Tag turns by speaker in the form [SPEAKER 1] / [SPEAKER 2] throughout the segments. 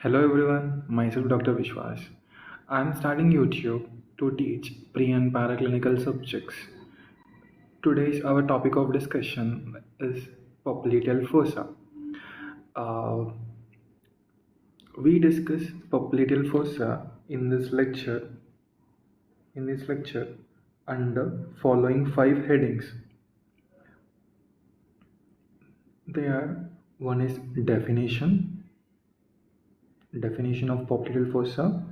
[SPEAKER 1] Hello everyone, myself Dr. Vishwas. I am starting YouTube to teach pre and paraclinical subjects. Today's our topic of discussion is popliteal fossa. Uh, we discuss popliteal fossa in this lecture under following five headings. They are: one is definition of popliteal fossa,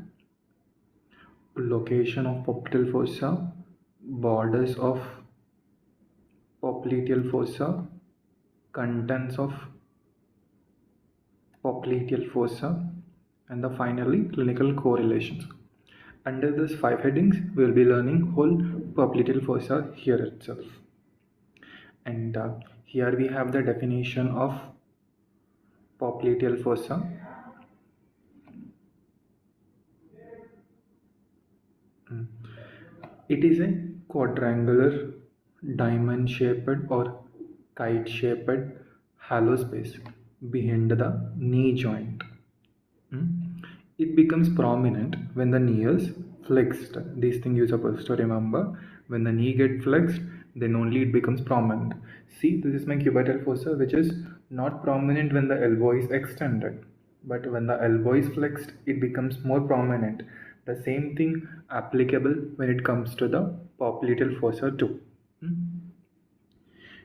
[SPEAKER 1] location of popliteal fossa, borders of popliteal fossa, contents of popliteal fossa, and the finally clinical correlations. Under these five headings, we will be learning whole popliteal fossa here itself. And here we have the definition of popliteal fossa. It is a quadrangular, diamond-shaped or kite-shaped hollow space behind the knee joint. It becomes prominent when the knee is flexed. This thing you're supposed to remember. When the knee gets flexed, then only it becomes prominent. See, this is my cubital fossa, which is not prominent when the elbow is extended. But when the elbow is flexed, it becomes more prominent. The same thing applicable when it comes to the popliteal fossa too.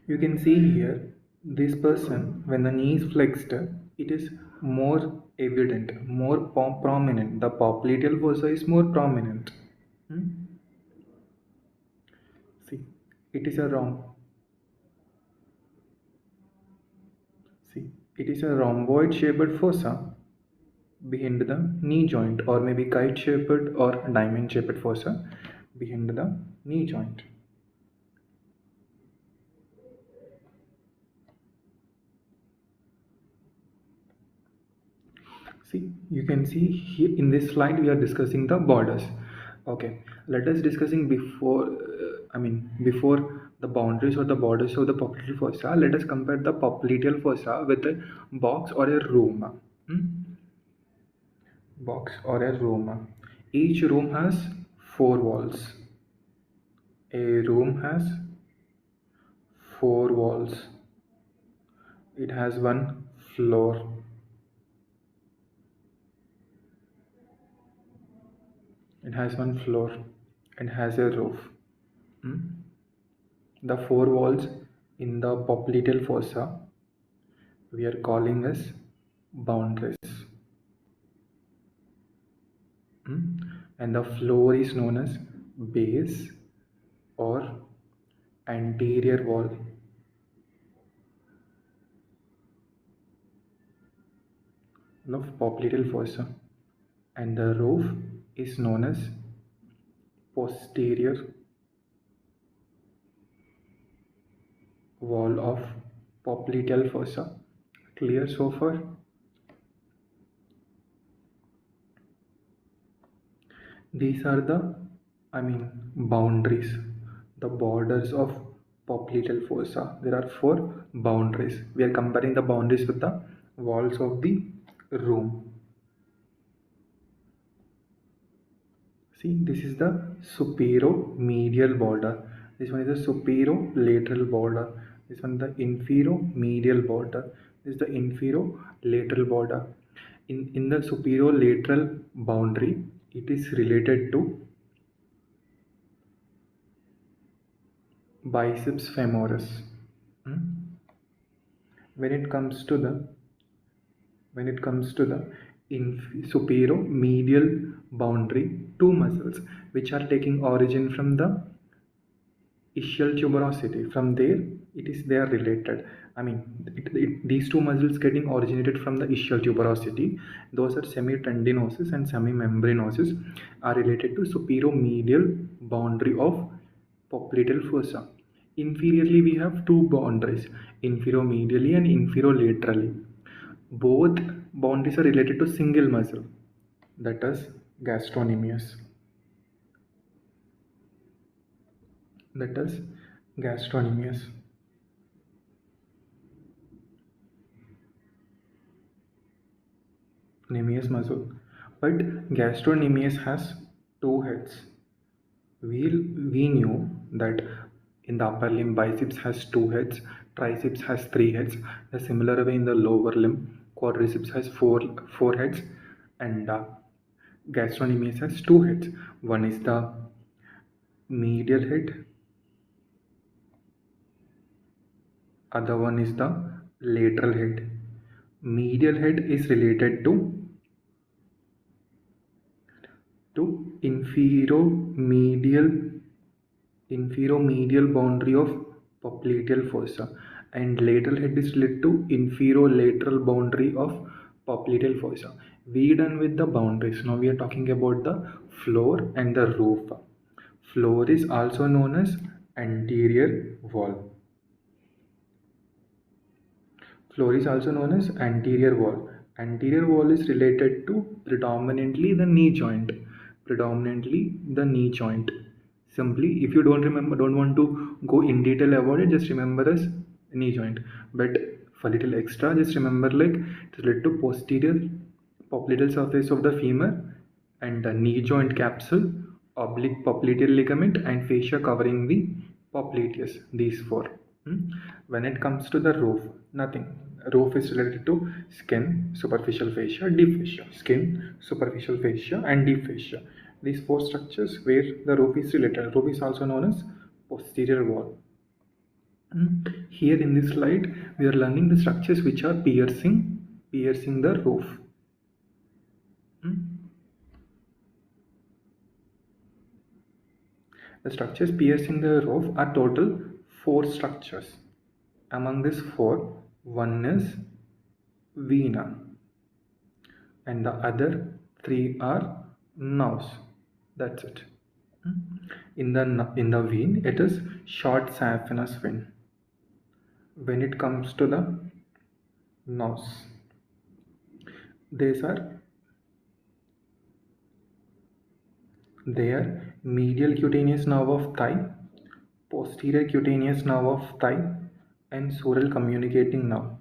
[SPEAKER 1] You can see here, this person, when the knee is flexed, it is more evident, more prominent. The popliteal fossa is more prominent. Hmm? See, it is a see, it is a rhomboid shaped fossa behind the knee joint, or maybe kite shaped or diamond shaped fossa behind the knee joint. See, you can see here in this slide we are discussing the borders. Okay, let us discussing before the boundaries or the borders of the popliteal fossa. Let us compare the popliteal fossa with a box or a room. Hmm? Box or a room. Each room has four walls. A room has four walls. It has one floor. It has one floor. It has a roof. Hmm? The four walls in the popliteal fossa we are calling as boundaries. And the floor is known as base or anterior wall of popliteal fossa, and the roof is known as posterior wall of popliteal fossa. Clear so far? These are the, boundaries, the borders of popliteal fossa. There are four boundaries. We are comparing the boundaries with the walls of the room. See, this is the supero-medial border. This one is the supero-lateral border. This one is the infero-medial border. This is the infero-lateral border. In the supero-lateral boundary, it is related to biceps femoris. When it comes to the supero-medial boundary, two muscles which are taking origin from the ischial tuberosity. From there, they are related. These two muscles getting originated from the ischial tuberosity. Those are semitendinosus and semimembranosus are related to supero-medial boundary of popliteal fossa. Inferiorly, we have two boundaries, infero-medially and infero-laterally. Both boundaries are related to single muscle, that is gastrocnemius. That is gastrocnemius. gastrocnemius muscle. But gastrocnemius has two heads. We knew that in the upper limb, biceps has two heads, triceps has three heads. The similar way in the lower limb, quadriceps has four heads, and gastrocnemius has two heads. One is the medial head, other one is the lateral head. Medial head is related to infero-medial boundary of popliteal fossa, and lateral head is related to infero-lateral boundary of popliteal fossa. We done with the boundaries. Now we are talking about the floor and the roof. Floor is also known as anterior wall. Floor is also known as anterior wall. Anterior wall is related to predominantly the knee joint. Predominantly the knee joint. Simply, if you don't want to go in detail about it, just remember as knee joint. But for little extra, just remember like it's related to posterior popliteal surface of the femur and the knee joint capsule, oblique popliteal ligament, and fascia covering the popliteus. These four. When it comes to the roof, nothing. Roof is related to skin, superficial fascia, deep fascia. Skin, superficial fascia, and deep fascia. These four structures where the roof is related. Roof is also known as posterior wall. Here in this slide, we are learning the structures which are piercing the roof. The structures piercing the roof are total 4 structures. Among these 4, one is vena, and the other 3 are nerves. That's it. In the vein, it is short saphenous vein. When it comes to the nerves, they are medial cutaneous nerve of thigh, posterior cutaneous nerve of thigh, and sural communicating nerve.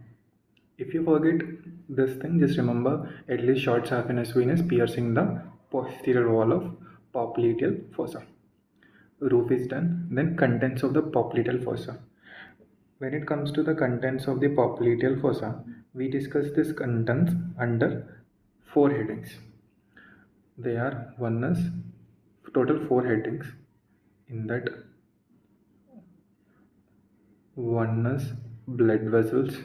[SPEAKER 1] If you forget this thing, just remember at least short saphenous vein is piercing the posterior wall of popliteal fossa. Roof is done. Then contents of the popliteal fossa. When it comes to the contents of the popliteal fossa, we discuss this contents under 4 headings. They are one is total 4 headings. In that, one is blood vessels,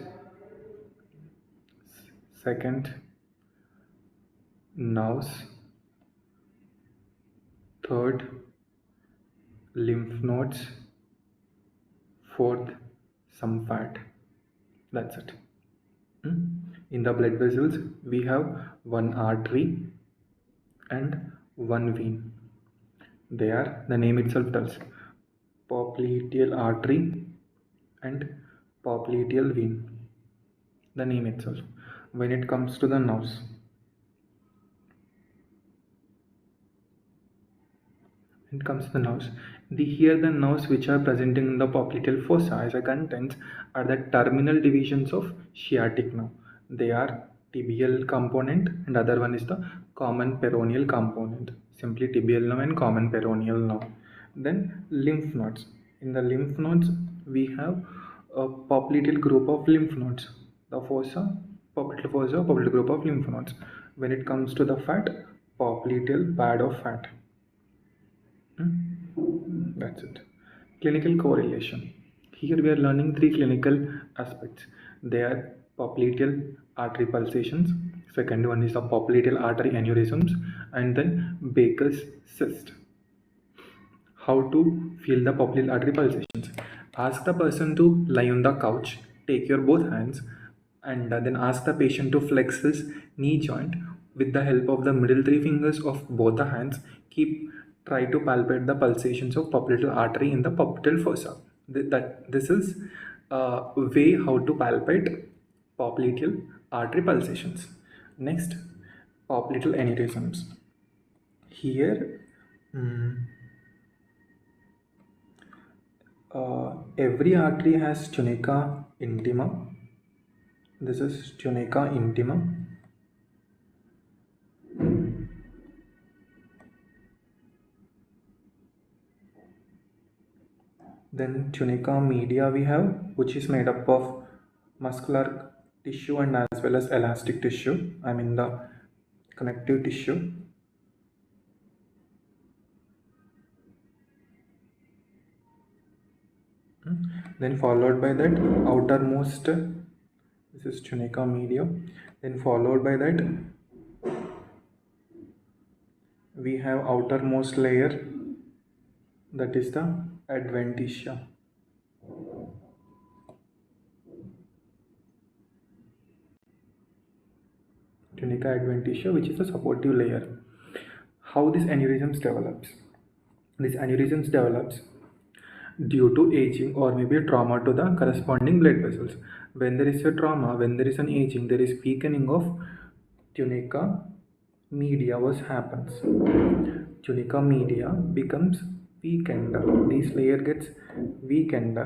[SPEAKER 1] second nerves, third lymph nodes, fourth some fat. That's it. In the blood vessels, we have one artery and one vein. They are, the name itself tells, popliteal artery and popliteal vein. The name itself. When it comes to the nerves, here the nerves which are present in the popliteal fossa as a contents are the terminal divisions of sciatic nerve. They are tibial component and other one is the common peroneal component. Simply tibial nerve and common peroneal nerve. Then lymph nodes. In the lymph nodes we have a popliteal group of lymph nodes. The fossa, popliteal fossa, popliteal group of lymph nodes. When it comes to the fat, popliteal pad of fat. That's it. Clinical correlation. Here we are learning 3 clinical aspects. They are popliteal artery pulsations. Second one is the popliteal artery aneurysms, and then Baker's cyst. How to feel the popliteal artery pulsations? Ask the person to lie on the couch. Take your both hands and then ask the patient to flex his knee joint with the help of the middle 3 fingers of both the hands. Try to palpate the pulsations of popliteal artery in the popliteal fossa. This is a way how to palpate popliteal artery pulsations. Next, popliteal aneurysms. Here, every artery has tunica intima. This is tunica intima. Then tunica media we have, which is made up of muscular tissue and as well as elastic tissue. I mean the connective tissue. Then followed by that outermost, this is tunica media. Then followed by that we have outermost layer, that is the adventitia. Tunica adventitia, which is a supportive layer. How this aneurysms develops? This aneurysms develops due to aging or maybe trauma to the corresponding blood vessels. When there is a trauma, when there is an aging, there is weakening of tunica media was happens. Tunica media becomes weakened. This layer gets weakened.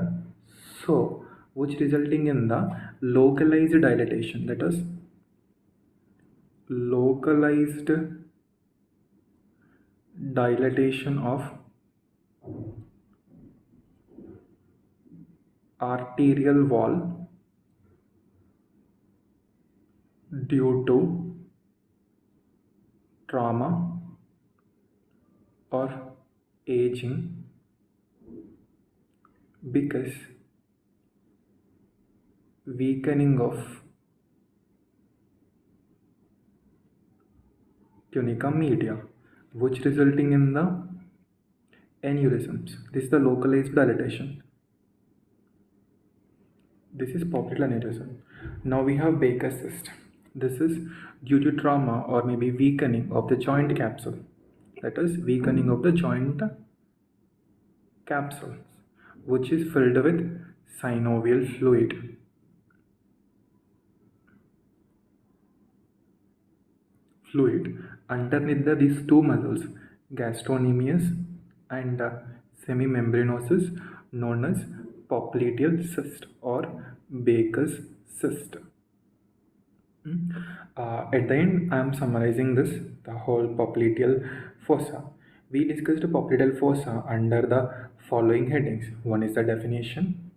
[SPEAKER 1] So, which resulting in the localized dilatation. That is localized dilatation of arterial wall due to trauma or aging, because weakening of tunica media, which resulting in the aneurysms. This is the localized dilatation. This is popliteal aneurysm. Now we have Baker's cyst. This is due to trauma or maybe weakening of the joint capsule. That is weakening of the joint capsule, which is filled with synovial fluid. Underneath these two muscles, gastrocnemius and semimembranosus, known as popliteal cyst or Baker's cyst. At the end, I am summarizing this, the whole popliteal fossa. We discussed popliteal fossa under the following headings. One is the definition,